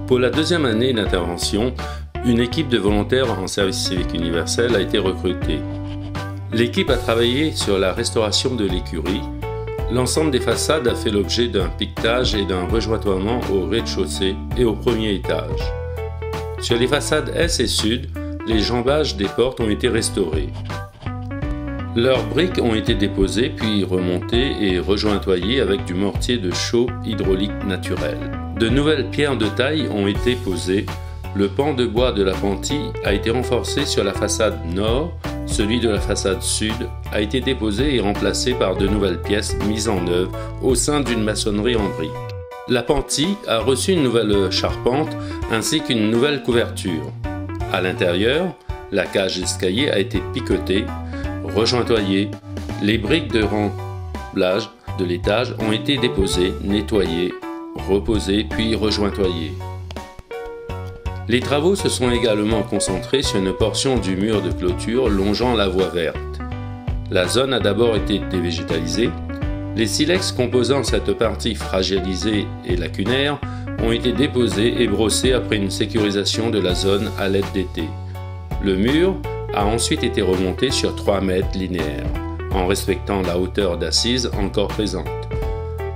Pour la deuxième année d'intervention, une équipe de volontaires en service civique universel a été recrutée. L'équipe a travaillé sur la restauration de l'écurie. L'ensemble des façades a fait l'objet d'un piquetage et d'un rejointoiement au rez-de-chaussée et au premier étage. Sur les façades Est et Sud, les jambages des portes ont été restaurés. Leurs briques ont été déposées puis remontées et rejointoyées avec du mortier de chaux hydraulique naturel. De nouvelles pierres de taille ont été posées. Le pan de bois de l'appentis a été renforcé sur la façade nord. Celui de la façade sud a été déposé et remplacé par de nouvelles pièces mises en œuvre au sein d'une maçonnerie en briques. L'appentis a reçu une nouvelle charpente ainsi qu'une nouvelle couverture. À l'intérieur, la cage d'escalier a été piquetée, rejointoyée. Les briques de remplage de l'étage ont été déposées, nettoyées, reposées puis rejointoyées. Les travaux se sont également concentrés sur une portion du mur de clôture longeant la voie verte. La zone a d'abord été dévégétalisée. Les silex composant cette partie fragilisée et lacunaire ont été déposés et brossés après une sécurisation de la zone à l'aide d'étais. Le mur a ensuite été remonté sur 3 mètres linéaires, en respectant la hauteur d'assise encore présente.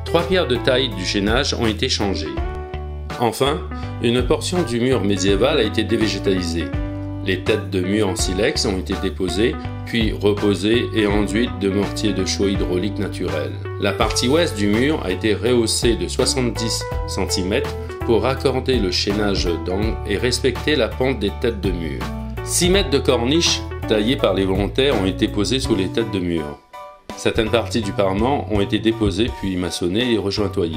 3 pierres de taille du chaînage ont été changées. Enfin, une portion du mur médiéval a été dévégétalisée. Les têtes de mur en silex ont été déposées, puis reposées et enduites de mortier de chaux hydraulique naturel. La partie ouest du mur a été rehaussée de 70 cm pour raccorder le chaînage d'angle et respecter la pente des têtes de mur. 6 mètres de corniche taillées par les volontaires ont été posées sous les têtes de mur. Certaines parties du parement ont été déposées puis maçonnées et rejointoyées.